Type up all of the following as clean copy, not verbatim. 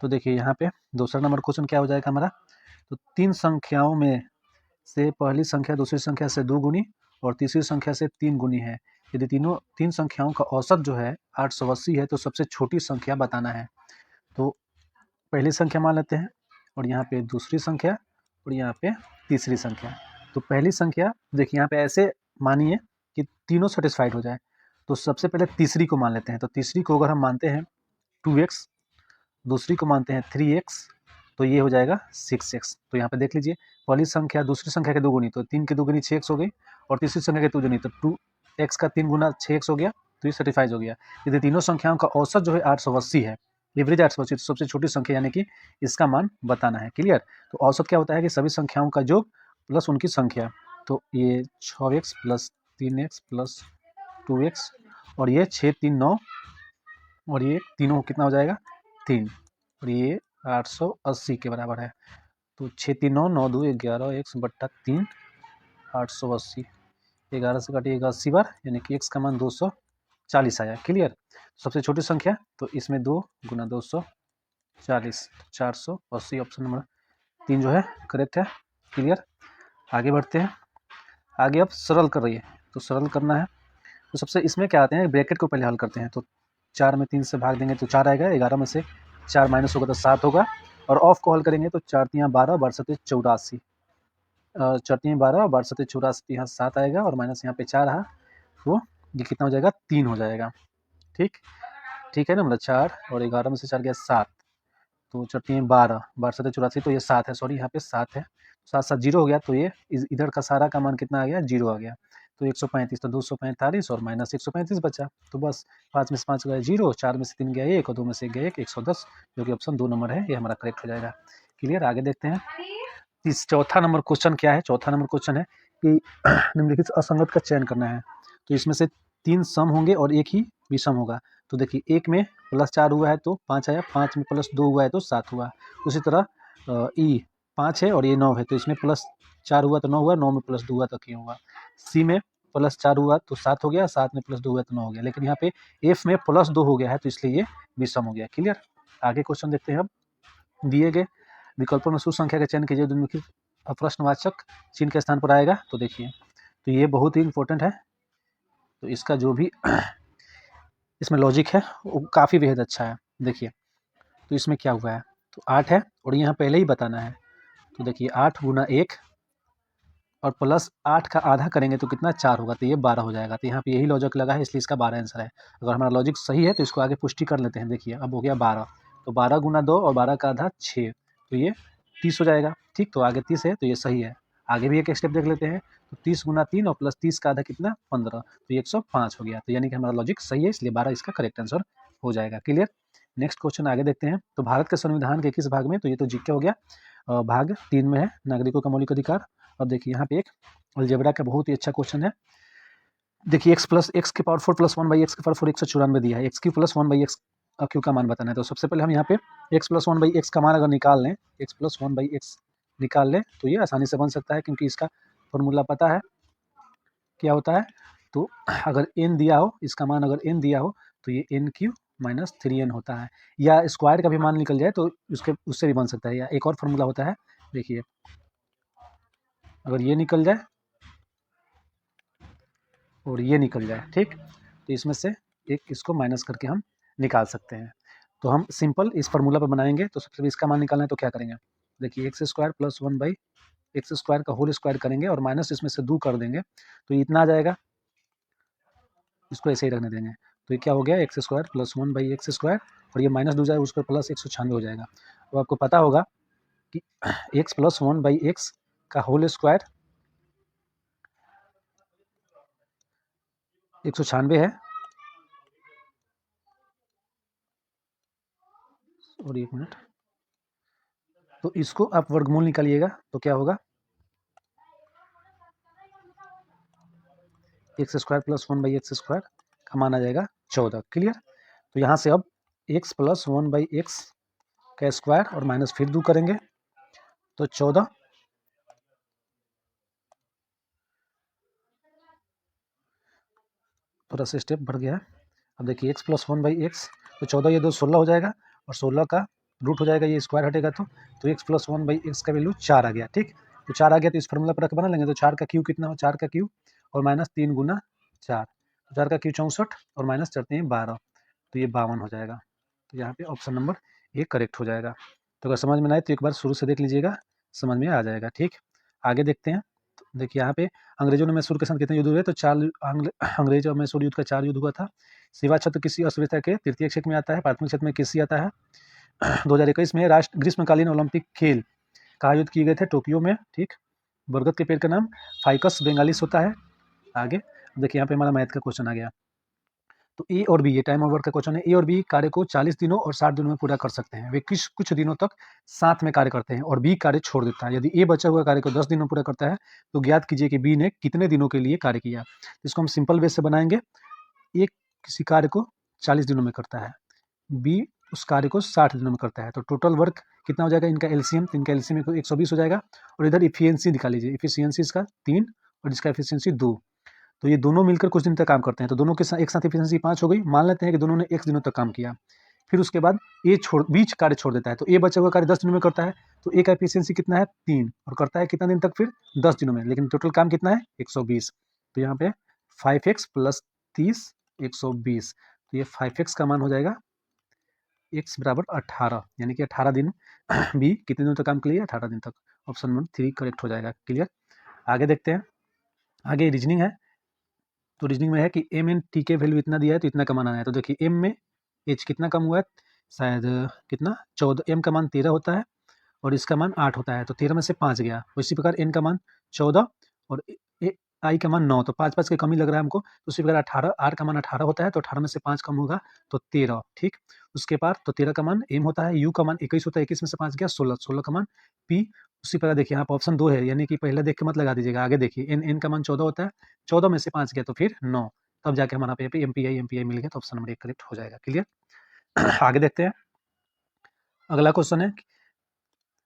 तो देखिए यहाँ पे दूसरा नंबर क्वेश्चन क्या हो जाएगा हमारा, तो 3 संख्याओं में से पहली संख्या दूसरी संख्या से 2 गुनी और तीसरी संख्या से 3 गुनी है। यदि तीन संख्याओं का औसत जो है 880 है तो सबसे छोटी संख्या बताना है। तो पहली संख्या मान लेते हैं और यहाँ पे दूसरी संख्या और यहाँ पे तीसरी संख्या। तो पहली संख्या देखिए यहाँ पे ऐसे मानिए कि तीनों सेटिस्फाइड हो जाए। तो सबसे पहले तीसरी को मान लेते हैं। तो तीसरी को अगर हम मानते हैं 2x, दूसरी को मानते हैं 3x, तो ये हो जाएगा 6x। तो यहाँ पे देख लीजिए पहली संख्या दूसरी संख्या के 2 गुनी, तो 3 के 2 गुनी 6x हो गई, और तीसरी संख्या के 2 गुनी तो 2x का 3 गुना 6x हो गया, तो ये सर्टिफाइज हो गया। यदि तीनों संख्याओं का औसत जो है 880 है, एवरेज 880, तो सबसे छोटी संख्या यानी कि इसका मान बताना है। क्लियर। तो औसत क्या होता है कि सभी संख्याओं का योग प्लस उनकी संख्या। तो ये 6x plus 3x plus 2x और ये 6 3 9 और ये तीनों कितना हो जाएगा 3, और ये 880 के बराबर है। तो 6 3 9 9 2 11 x बट्टा 3 880, 11 से काटिएगा 80 बार यानी कि x का मान 240 आया। क्लियर। सबसे छोटी संख्या तो इसमें 2 गुना 240, 480 ऑप्शन नंबर 3 जो है करेक्ट है। क्लियर। आगे बढ़ते हैं। आगे अब सरल कर रही है, तो सरल करना है तो सबसे इसमें क्या आते हैं, ब्रैकेट को पहले हल करते हैं। तो 4 में 3 से भाग देंगे तो 4 आएगा, 11 में से 4 माइनस होगा तो 7 होगा, और ऑफ को हल करेंगे तो 4 3 12 12 7 84, 4 3 12 12 7 84, यहाँ 7 आएगा और माइनस यहाँ पे 4 रहा, तो ये कितना हो जाएगा 3 हो जाएगा। ठीक ठीक है ना, मतलब 4 और 11 में से 4 गया 7, तो 4 3 12 12 7 84, तो ये 7 है, सॉरी यहाँ पे 7 है, 7 7 जीरो हो गया, तो ये इधर का सारा का मान कितना आ गया 0 आ गया। तो 135, तो 245 और माइनस 135 बचा, तो बस 5 में से 5 गया 0, 4 में से 3 गया 1 और 2 में से 1 गया 1, 110, जो कि ऑप्शन 2 नंबर है, ये हमारा करेक्ट हो जाएगा। क्लियर। आगे देखते हैं। चौथा नंबर क्वेश्चन क्या है, चौथा नंबर क्वेश्चन है कि निम्नलिखित असंगत का चयन करना है। तो इसमें से 3 सम होंगे और एक ही विषम होगा। तो देखिए एक में +4 हुआ है तो 5 आया, 5 में +2 हुआ है तो 7 हुआ। उसी तरह ई 5 है और ये 9 है, तो इसमें +4 हुआ तो 9 हुआ, 9 में +2 हुआ तो क्यों हुआ। सी में +4 हुआ तो 7 हो गया, 7 में +2 हुआ तो 9 हो गया, लेकिन यहाँ पे एफ में +2 हो गया है तो इसलिए ये विषम हो गया। क्लियर। आगे क्वेश्चन देखते हैं। अब दिए गए विकल्पों में सूत्र संख्या का चयन कीजिए, निम्नलिखित प्रश्नवाचक चिन्ह के स्थान पर आएगा। तो देखिए तो ये बहुत ही इंपॉर्टेंट है, तो इसका जो भी इसमें लॉजिक है वो काफ़ी बेहद अच्छा है। देखिए तो इसमें क्या हुआ है, तो 8 है और यहाँ पहले ही बताना है। तो देखिए 8 गुना 1 और प्लस 8 का आधा करेंगे तो कितना 4 होगा, तो ये 12 हो जाएगा। तो यहाँ पे यही लॉजिक लगा है, इसलिए इसका 12 आंसर है। अगर हमारा लॉजिक सही है तो इसको आगे पुष्टि कर लेते हैं। देखिए अब हो गया 12, तो 12 गुना 2 और 12 का आधा 6, तो ये 30 हो जाएगा। ठीक, तो आगे 30 है तो ये सही है। आगे भी एक स्टेप देख लेते हैं। तो 30 गुना 3 और प्लस 30 का आधा कितना 15, तो ये 105 हो गया। तो यानी कि हमारा लॉजिक सही है, इसलिए 12 इसका करेक्ट आंसर हो जाएगा। क्लियर। नेक्स्ट क्वेश्चन आगे देखते हैं। तो भारत के संविधान के किस भाग में, तो ये तो जीके हो गया, भाग 3 में है नागरिकों का मौलिक अधिकार। अब देखिए यहाँ पे एक अलजेब्रा का बहुत ही अच्छा क्वेश्चन है। देखिए x प्लस एक्स की पावर 4 प्लस 1 बाई एक्स की पावर 4 194 दिया है, x की प्लस 1 बाई एक्स क्यू का मान बताना है। तो सबसे पहले हम यहाँ पे x प्लस 1 बाई एक्स का मान अगर निकाल लें, x प्लस 1 बाई एक्स निकाल लें तो ये आसानी से बन सकता है, क्योंकि इसका फॉर्मूला पता है क्या होता है। तो अगर n दिया हो, इसका मान अगर n दिया हो तो ये n क्यू माइनस 3n होता है, या स्क्वायर का भी मान निकल जाए तो उससे भी बन सकता है। या एक और फॉर्मूला होता है, देखिए अगर ये निकल जाए और ये निकल जाए, ठीक, तो इसमें से एक इसको माइनस करके हम निकाल सकते हैं। तो हम सिंपल इस फार्मूला पर बनाएंगे। तो सबसे पहले इसका मान निकालना है, तो क्या करेंगे, देखिए x square plus 1 by x square का होल स्क्वायर करेंगे और माइनस इसमें से 2 कर देंगे, तो इतना आ जाएगा, इसको ऐसे ही रखने देंगे। तो ये क्या हो गया, x square plus 1 by x square, और ये माइनस 2 जाएगा उस पर प्लस 196 हो जाएगा। तो आपको पता होगा कि एक्स प्लस 1 बाई एक्स का होल स्क्वायर 196 है, और 1 मिनट, तो इसको आप वर्गमूल निकालिएगा तो क्या होगा, x square plus 1 by x square का मान आ जाएगा 14। क्लियर। तो यहाँ से अब एक्स प्लस 1 बाई एक्स का स्क्वायर और माइनस फिर 2 करेंगे तो 14, थोड़ा सा स्टेप बढ़ गया है। अब देखिए एक्स प्लस 1 बाई एक्स, तो 14 ये 2 16 हो जाएगा, और 16 का रूट हो जाएगा, ये स्क्वायर हटेगा तो एक्स प्लस 1/x का वैल्यू 4 आ गया। ठीक, तो 4 आ गया तो इस फॉर्मूला पर रख बना लेंगे। तो 4 का क्यूब कितना हो, 4 का क्यूब और माइनस 3 गुना 4, 4 का क्यूब 64 और माइनस करते हैं 12, तो ये 52 हो जाएगा। तो यहाँ पे ऑप्शन नंबर ए करेक्ट हो जाएगा। तो अगर समझ में ना आए तो एक बार शुरू से देख लीजिएगा, समझ में आ जाएगा। ठीक, आगे देखते हैं। तो देखिए यहाँ पे अंग्रेजों ने मैसूर के साथ कितने युद्ध हुए, तो 4 अंग्रेज और मैसूर युद्ध का 4 युद्ध हुआ था। सिवा क्षेत्र किसी अर्थव्यवस्था के तृतीय क्षेत्र में आता है, प्राथमिक क्षेत्र में किसी आता है। 2021 में राष्ट्र ग्रीष्मकालीन ओलंपिक खेल कहाँ युद्ध किए गए थे, टोक्यो में। ठीक, बरगद के पेड़ का नाम फाइकस बेंगालिस होता है। आगे देखिए यहाँ पे हमारा मैथ का क्वेश्चन आ गया। तो ए और बी, ये टाइम ऑफ वर्क का क्वेश्चन है। ए और बी कार्य को 40 दिनों और 60 दिनों में पूरा कर सकते हैं। वे कुछ दिनों तक साथ में कार्य करते हैं और बी कार्य छोड़ देता है। यदि ए बचा हुआ कार्य को 10 दिनों में पूरा करता है तो ज्ञात कीजिए कि बी ने कितने दिनों के लिए कार्य किया। इसको हम सिंपल वे से बनाएंगे। ए किसी कार्य को 40 दिनों में करता है, बी उस कार्य को 60 दिनों में करता है, तो टोटल वर्क कितना हो जाएगा इनका एलसीएम, तो इनका एलसीएम 120 हो जाएगा। और इधर इफिशियंसी निकाल लीजिए, इफिशियंसी इसका 3 और इसका एफिशिएंसी 2, तो ये दोनों मिलकर कुछ दिन तक काम करते हैं। तो दोनों के साथ एक साथ एफिशिएंसी 5 हो गई। मान लेते हैं कि दोनों ने x दिनों तक काम किया, फिर उसके बाद ए बीच कार्य छोड़ देता है, तो ए बचा हुआ कार्य 10 दिनों में करता है। तो ए का एफिशिएंसी कितना है 3 और करता है कितना दिन तक, फिर 10 दिनों में, लेकिन टोटल काम कितना है 120। तो यहाँ पे 5x प्लस 30 120, तो ये 5x का मान हो जाएगा x बराबर 18, यानी कि 18 दिन। बी कितने दिनों तक काम के लिए, 18 दिन तक। ऑप्शन नंबर 3 करेक्ट हो जाएगा। क्लियर, आगे देखते हैं। आगे रीजनिंग है। तो रीजनिंग में है कि एम एन टी के वैल्यू इतना दिया है तो इतना का मान आना है। तो देखिए एम में एच कितना कम हुआ है, शायद कितना 14, एम का मान 13 होता है और इसका मान 8 होता है, तो 13 में से 5 गया। उसी प्रकार एन का मान 14 और आई का मान 9, तो 5 की कमी लग रहा है हमको। तो उसी प्रकार 18, आर का मान 18 होता है, तो 18 में से 5 कम होगा तो 13। ठीक, उसके बाद तो 13 का मान एम होता है, यू का मान 21 होता है, 21 में से 5 गया 16, 16 का मान पी। उसी प्रकार देखिए यहाँ पर ऑप्शन 2 है, यानी कि पहले देख के मत लगा दीजिएगा। आगे देखिए एन का मान 14 होता है, 14 में से 5 गया तो फिर 9, तब जाके हमारा पे एमपीआई मिल गया, तो ऑप्शन नंबर 1 करेक्ट हो जाएगा। क्लियर, आगे देखते हैं। अगला क्वेश्चन है,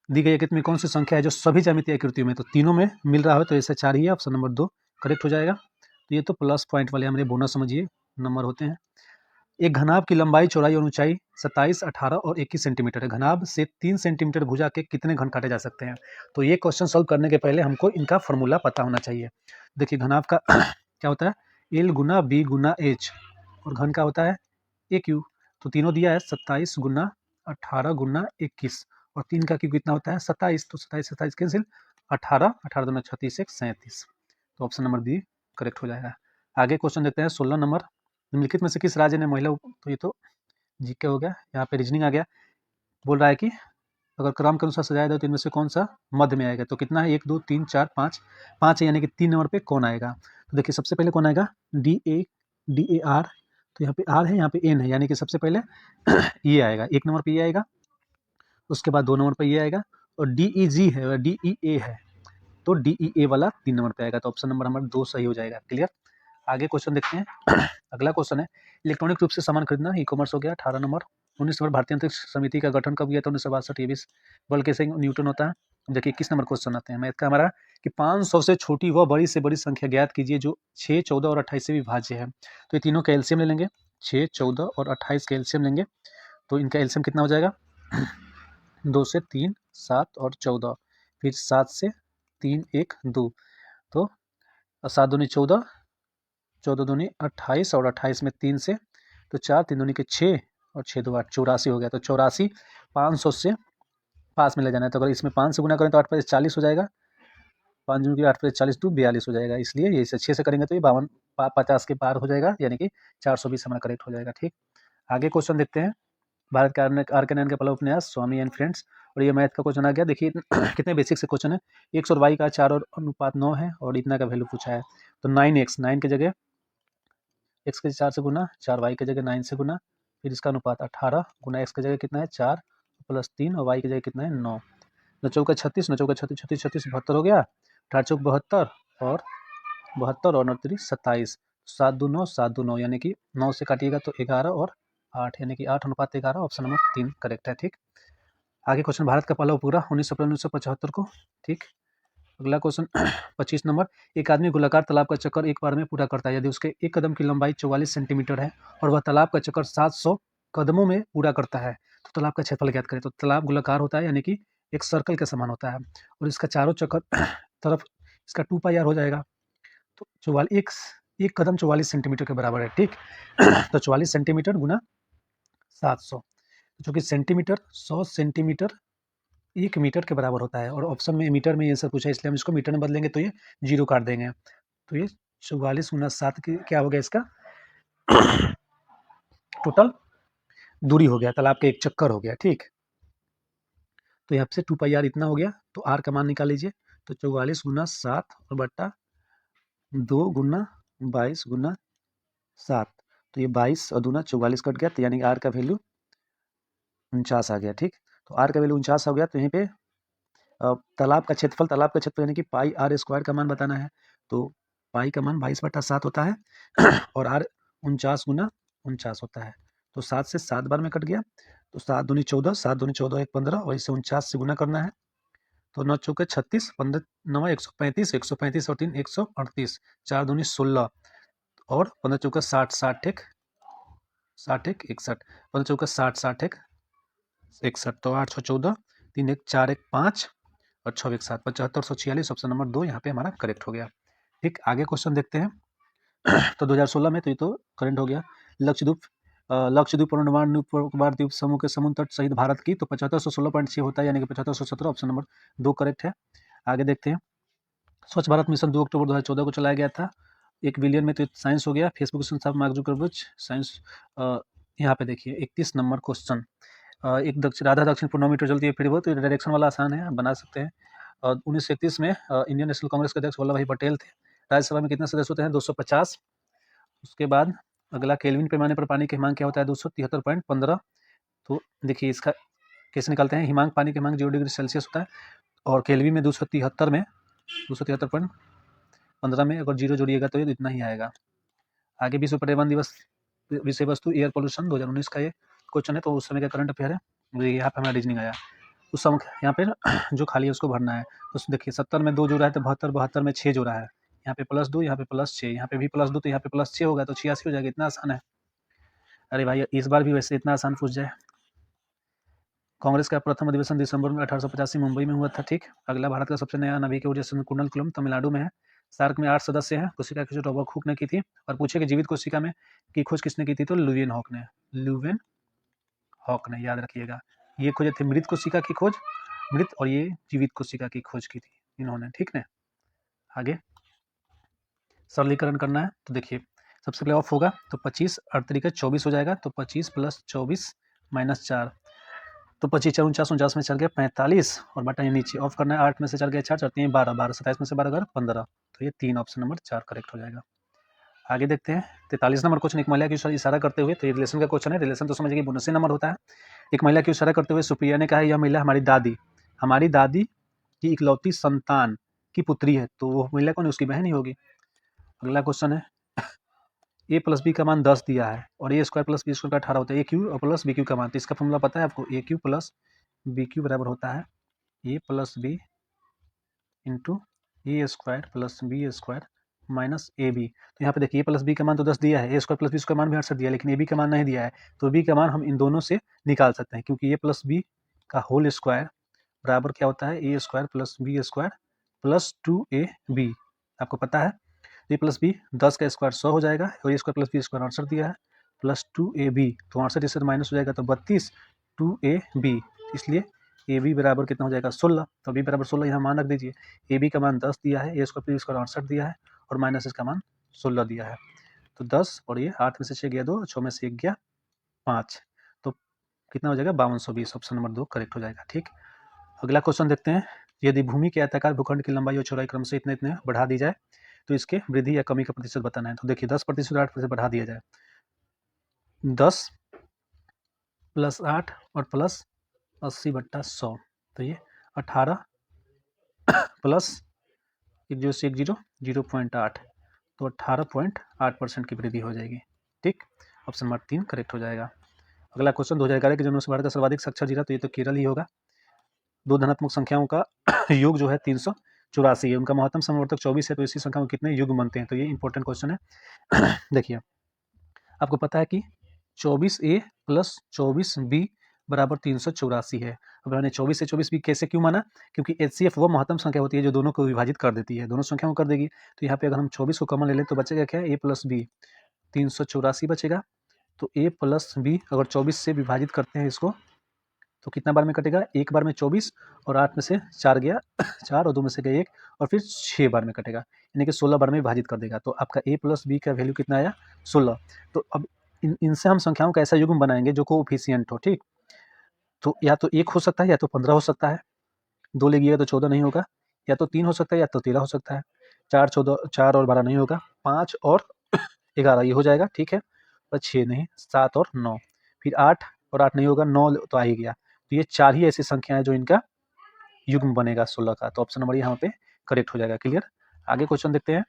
दी गई आकृति में कौन सी संख्या है जो सभी ज्यामितीय आकृतियों में, तो तीनों में मिल रहा हो, तो ऐसा 4 ही है, ऑप्शन नंबर 2 करेक्ट हो जाएगा। तो ये तो प्लस पॉइंट वाले हमारे बोनस समझिए नंबर होते हैं। एक घनाभ की लंबाई, चौड़ाई और ऊंचाई 27, 18 और 21 सेंटीमीटर है। घनाभ से 3 सेंटीमीटर भुजा के कितने घन काटे जा सकते हैं। तो ये क्वेश्चन सॉल्व करने के पहले हमको इनका फॉर्मूला पता होना चाहिए। देखिए घनाभ का क्या होता है, एल गुना बी गुना एच, और घन का होता है ए क्यू। तो तीनों दिया है 27 गुना 18 गुना 21, और 3 का क्यू कितना होता है 27, तो 27 27 कैंसिल, 18 18 दूना 36 1 37, तो ऑप्शन नंबर बी करेक्ट हो जाएगा। आगे क्वेश्चन देखते हैं 16 नंबर। निम्नलिखित में से किस राज्य ने महिला, तो ये तो जीके हो गया। यहाँ पे रीजनिंग आ गया, बोल रहा है कि अगर क्रम के अनुसार सजाया जाए तो इनमें से कौन सा मध्य में आएगा। तो कितना है 1 2 3 4 5, 5 है, यानी कि 3 नंबर पे कौन आएगा। तो देखिए सबसे पहले कौन आएगा, डी ए आर, तो यहाँ पे आर है, यहाँ पे एन है, यानी कि सबसे पहले ये आएगा, 1 नंबर पे ये आएगा, उसके बाद 2 नंबर पे ये आएगा, और डी ई जी है और डी ई ए है, तो डी ई ए वाला 3 नंबर पे आएगा, तो ऑप्शन नंबर हमारा 2 सही हो जाएगा। क्लियर, आगे क्वेश्चन देखते हैं। अगला क्वेश्चन है, इलेक्ट्रॉनिक रूप से सामान खरीदना, ई कॉमर्स हो गया। 18 नंबर। 19 नंबर, भारतीय अंतरिक्ष समिति का गठन कब किया था, 1962, 23 बल कैसे न्यूटन होता है। देखिए 21 नंबर क्वेश्चन आते हैं मैथ का हमारा, कि 500 से छोटी व बड़ी से बड़ी संख्या ज्ञात कीजिए जो 6, 14 और 28 से विभाज्य है। तो ये तीनों का एलसीएम ले लेंगे, 6, 14 और 28 का एलसीएम लेंगे, तो इनका एलसीएम कितना हो जाएगा 2 से 3 7 और 14, फिर 7 से 3 1 2, तो 7 दूनी 14, 14 दूनी 28 और 28 में 3 से, तो 4 3 दूनी के 6 और 6 2 8, 84 हो गया। तो 84 500 से पास में ले जाना है, तो अगर इसमें 5 से गुना करें तो 8 5 40 हो जाएगा, 5 दूनी के 8 5 40 2 42 हो जाएगा, इसलिए ये इसे 6 से करेंगे तो ये 52 50 के पार हो जाएगा, यानी कि 420 हमारा करेक्ट हो जाएगा। ठीक, आगे क्वेश्चन देखते हैं। भारत के आर के नैन का पहला उपन्यास स्वामी एंड फ्रेंड्स, और ये मैथ का क्वेश्चन आ गया। देखिए कितने बेसिक से क्वेश्चन है, एक्स और वाई का 4 और अनुपात 9 है, और इतना का वैल्यू पूछा है। तो 9x, 9 की जगह एक्स के 4 से गुना, 4 वाई की जगह 9 से गुना, फिर इसका अनुपात 18 गुना एक्स की जगह कितना है 4 प्लस 3 और वाई की जगह कितना है 9, 9 चौका 36, 9 चौका 36 36 36 72 हो गया, 18 चौक 72 और 72 और 9 3 27, 7 2 9 7 2 9, यानी कि 9 से काटिएगा तो 11 और 8, यानी कि 8 अनुपात 11, ऑप्शन नंबर 3 करेक्ट है। ठीक, आगे क्वेश्चन, भारत का पहला पूरा 19 अप्रैल 1975 को। ठीक, अगला क्वेश्चन 25 नंबर, एक आदमी गोलाकार तालाब का चक्कर एक बार में पूरा करता है यदि उसके एक कदम की लंबाई 44 सेंटीमीटर है और वह तालाब का चक्कर 700 कदमों में पूरा करता है, तो तालाब का क्षेत्रफल ज्ञात करें। तो तालाब गोलाकार होता है, यानी कि एक सर्कल के समान होता है, और इसका चारों चक्कर तरफ इसका 2πr हो जाएगा। तो 44 एक कदम 44 सेंटीमीटर के बराबर है, ठीक। तो 44 सेंटीमीटर गुना 700, चूँकि सेंटीमीटर 100 सेंटीमीटर 1 मीटर के बराबर होता है, और ऑप्शन में मीटर में ये सब पूछा है, इसलिए हम इसको मीटर में बदलेंगे तो ये 0 काट देंगे। तो ये 44 गुना 7 की क्या हो गया इसका टोटल दूरी हो गया, तालाब का एक चक्कर हो गया, ठीक। तो यहाँ से 2πr इतना हो गया, तो r का मान निकाल लीजिए। तो 44 गुना 7 और बट्टा 2 गुना 22 गुना 7, तो ये 22 और दूना 44 कट गया, तो यानी r का वैल्यू 49 आ गया, ठीक। तो r का वैल्यू 49 हो गया। तो यहीं पे तालाब का क्षेत्रफल यानी कि πr² का मान बताना है। तो पाई का मान 22/7 होता है और r 49 गुना 49 होता है। तो 7 से 7 बार में कट गया, तो 7 दूनी 14, 7 दूनी 14 1 15, और इसे 49 से गुना करना है। तो 9 चौके 36, 15 9 135, 135 और 3 138, 4 दूनी 16 और 15 चौका 60, 60 एक 61, 15 चौका 60, 60 एक 61, तो 8 6 14, 3 1 4 1 5 और 6 1 7, 7546। ऑप्शन नंबर 2 यहाँ पे हमारा करेक्ट हो गया, ठीक। आगे क्वेश्चन देखते हैं। तो 2016 में तो ये तो करेंट हो गया। लक्षद्वीप और अंडमान निकोबार द्वीप समूह के समुद्र तट सहित भारत की तो 7516.6 होता है, यानी कि 7517। ऑप्शन नंबर 2 करेक्ट है। आगे देखते हैं। स्वच्छ भारत मिशन 2 अक्टूबर 2014 को चलाया गया था। 1 बिलियन में तो साइंस हो गया। फेसबुक संस्थापक मार्क जुकरबर्ग साइंस। यहाँ पे देखिए 31 नंबर क्वेश्चन। एक राधा दक्षिण पूर्व 9 मीटर चलती है फिर वो, तो डायरेक्शन वाला आसान है, बना सकते हैं। 1931 में इंडियन नेशनल कांग्रेस के अध्यक्ष वल्लभ भाई पटेल थे। राज्यसभा में कितने सदस्य होते हैं? 250। उसके बाद अगला केल्विन पैमाने पर पानी की हिमांक क्या होता है? 273.15। तो देखिए इसका कैसे निकालते हैं। हिमांक पानी की हिमांक 0 डिग्री सेल्सियस होता है, और केल्विन में 273.15 में अगर 0 जोड़िएगा तो ये इतना ही आएगा। आगे विश्व पर्यावरण दिवस विषय वस्तु एयर पोल्यूशन 2019 का ये क्वेश्चन है, तो उस समय का करंट अफेयर है। यहाँ पे हमारा रीजनिंग आया। उस समय यहाँ पे जो खाली है उसको भरना है। तो देखिए 70 में 2 जोड़ा है तो 72, 72 में 6 जोड़ा है। यहाँ पे +2, यहाँ पे +6, यहाँ पे भी +2, तो यहाँ पे +6 होगा, तो 86 हो जाएगा। इतना आसान है। अरे भाई इस बार भी वैसे इतना आसान पूछ जाए। कांग्रेस का प्रथम अधिवेशन दिसंबर में 1885 मुंबई में हुआ था, ठीक। अगला भारत का सबसे नया नवीक ऊर्जा संयंत्र कुंडलकुलम तमिलनाडु में है। सार्क में 8 सदस्य हैं। कोशिका की खोज रॉबर्ट हुक ने की थी। और पूछे कि जीवित कोशिका में की खोज किसने की थी? तो लुवेन हॉक ने, याद रखिएगा। ये खोज थी मृत कोशिका की खोज, मृत, और ये जीवित कोशिका की खोज की थी इन्होंने, ठीक है। आगे सरलीकरण करना है, तो देखिए सबसे पहले ऑफ होगा तो 25 8 तरीके 24 हो जाएगा। तो 25 + 24 - 4, तो 25 4 49, 49 में चल गया 45, और बटा ये नीचे ऑफ करना है। 8 में से चल गया 4, 4 3 12, 12 27 में से 12 15, तो ये 3 ऑप्शन नंबर 4 करेक्ट हो जाएगा। आगे देखते हैं 43 नंबर क्वेश्चन। एक महिला की इशारा करते हुए, तो ये रिलेशन का क्वेश्चन है। रिलेशन तो समझिए बोनस नंबर होता है। एक महिला की इशारा करते हुए सुप्रिया ने कहा यह महिला हमारी दादी की इकलौती संतान की पुत्री है। तो वो महिला कौन है? उसकी बहन ही होगी। अगला क्वेश्चन है a + b का मान 10 दिया है, और a² + b² का 18 होता है। a क्यू + b क्यू का मान, तो इसका फॉर्मूला पता है आपको? a क्यू + b क्यू बराबर होता है a + b into a² + b² minus A B. तो यहाँ पे देखिए a + b का मान तो 10 दिया है, a² + b² मान भी 68 दिया है, लेकिन a b का मान नहीं दिया है। तो b का मान हम इन दोनों से निकाल सकते हैं, क्योंकि a + b का होल स्क्वायर बराबर क्या होता है? a² + b² + 2ab। आपको पता है a + b 10 का स्क्वायर 100 हो जाएगा, और a² + b² 68 दिया है, + 2ab, तो 68 इससे माइनस हो जाएगा तो 32 2ab, इसलिए ए बी बराबर कितना हो जाएगा? 16। तो बी बराबर 16 यहाँ मान रख दीजिए। ए बी का मान 10 दिया है, a² + b² 68 दिया है, और माइनस इसका मान 16 दिया है। तो 10 और ये 8 में से 6 गया 2, 6 में से 1 गया 5, तो कितना हो जाएगा? 5220। ऑप्शन नंबर 2 करेक्ट हो जाएगा, ठीक। अगला क्वेश्चन देखते हैं। यदि भूमि के आयताकार भूखंड की लंबाई और चौड़ाई क्रम से इतने इतने बढ़ा दी जाए तो इसके वृद्धि या कमी का प्रतिशत बताना है। तो देखिए 10% 8% बढ़ा दिया जाए, 10 + 8 और प्लस 80/100, तो ये 18 प्लस 1 से 1 0 0.8, तो 18.8% की वृद्धि हो जाएगी, ठीक। ऑप्शन नंबर 3 करेक्ट हो जाएगा। अगला क्वेश्चन 2011 के जनगणना से भारत का सर्वाधिक साक्षर जिला, तो ये तो केरल ही होगा। दो धनात्मक संख्याओं का योग जो है 384 है, उनका महत्तम समवर्तक 24 है, तो इसी संख्या में कितने युग बनते हैं? तो ये इंपॉर्टेंट क्वेश्चन है। देखिए आपको पता है कि 24a + 24b बराबर 384 है। अब मैंने 24 से 24 भी कैसे क्यों माना, क्योंकि HCF वो महत्तम संख्या होती है जो दोनों को विभाजित कर देती है, दोनों संख्याओं को कर देगी। तो यहाँ पे अगर हम 24 को कॉमन ले लें तो बचेगा क्या, a प्लस बी 384 बचेगा। तो a प्लस बी अगर 24 से विभाजित करते हैं इसको तो कितना बार में कटेगा, एक बार में 24 और 8 में से 4 गया 4 और 2 में से गया 1 और फिर 6 बार में कटेगा, यानी कि 16 बार में विभाजित कर देगा। तो आपका a प्लस बी का वैल्यू कितना आया, 16। तो अब इनसे हम संख्याओं का ऐसा युग्म बनाएंगे जो कोएफिशिएंट हो, ठीक। तो या तो 1 हो सकता है या तो 15 हो सकता है, 2 लेगिएगा तो 14 नहीं होगा, या तो 3 हो सकता है या तो 13 हो सकता है, 4 और 12 नहीं होगा, 5 और 11 ये हो जाएगा, ठीक है। और 6 नहीं, 7 और 9, फिर 8 और 8 नहीं होगा, 9 तो आ ही गया। तो ये 4 ही ऐसी संख्या है जो इनका युग्म बनेगा 16 का। तो ऑप्शन नंबर यहाँ पे करेक्ट हो जाएगा। क्लियर। आगे क्वेश्चन देखते हैं।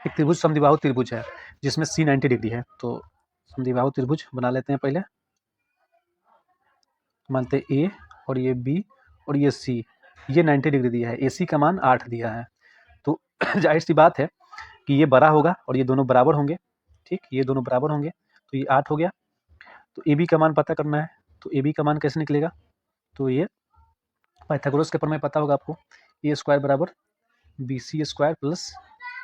एक त्रिभुज समद्विबाहु त्रिभुज है जिसमें C 90 डिग्री है। तो समद्विबाहु त्रिभुज बना लेते हैं पहले। मानते हैं A और ये B और ये C, ये 90 डिग्री दिया है, AC का मान 8 दिया है। तो जाहिर सी बात है कि ये बड़ा होगा और ये दोनों बराबर होंगे, ठीक, ये दोनों बराबर होंगे। तो ये 8 हो गया। तो AB का मान पता करना है। तो AB का मान कैसे निकलेगा, तो ये पाइथागोरस के प्रमेय पता होगा आपको, A स्क्वायर बराबर BC square plus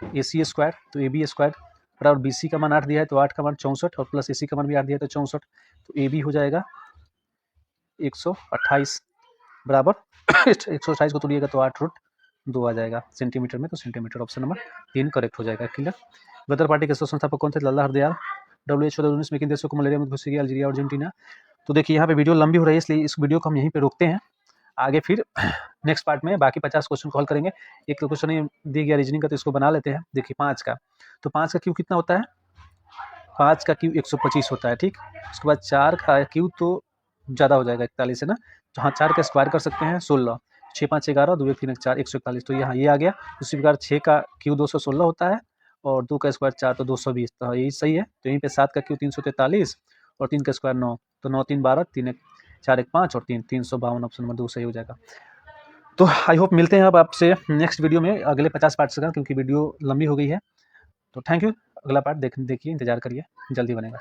AC square. तो AB स्क्वायर बराबर BC का मान 8 दिया है तो 8 का मान 64 और प्लस AC का मान भी 8 दिया है तो 64। तो AB हो जाएगा 128 बराबर 128 को तोड़िएगा तो 8√2 आ जाएगा सेंटीमीटर में। तो सेंटीमीटर ऑप्शन नंबर 3 करेक्ट हो जाएगा। क्लियर। गदर पार्टी के संस्थापक कौन थे, लल्ला हरदयाल। WHO 2019 में किन देशों को मलेरिया मुक्त घोषित किया, अल्जीरिया और अर्जेंटीना। तो देखिए यहाँ पे वीडियो लंबी हो रही है इसलिए इस वीडियो को हम यहीं पे रोकते हैं। आगे फिर नेक्स्ट पार्ट में बाकी 50 क्वेश्चन को हल करेंगे। एक क्वेश्चन ये दिया गया रीजनिंग का तो इसको बना लेते हैं। देखिए 5 का, तो 5 का क्यू कितना होता है, 5 का क्यू 125 होता है, ठीक। उसके बाद 4 का क्यू तो ज़्यादा हो जाएगा 41 है ना, तो हाँ 4 का स्क्वायर कर सकते हैं 16, 6 5 11 2 1 3 1 4 141। तो यहाँ ये आ गया। उसी प्रकार 6 का क्यू 216 होता है और 2 का स्क्वायर 4 तो 220। तो यही सही है। तो यहीं पे 7 का क्यू 343 और 3 का स्क्वायर 9, तो 9 3 12 3 1 4 1 5 और 3 352। ऑप्शन नंबर 2 सही हो जाएगा। तो आई होप मिलते हैं अब आपसे नेक्स्ट वीडियो में अगले 50 पार्ट्स का, क्योंकि वीडियो लंबी हो गई है। तो थैंक यू। अगला पार्ट देखिए, इंतजार करिए, जल्दी बनेगा।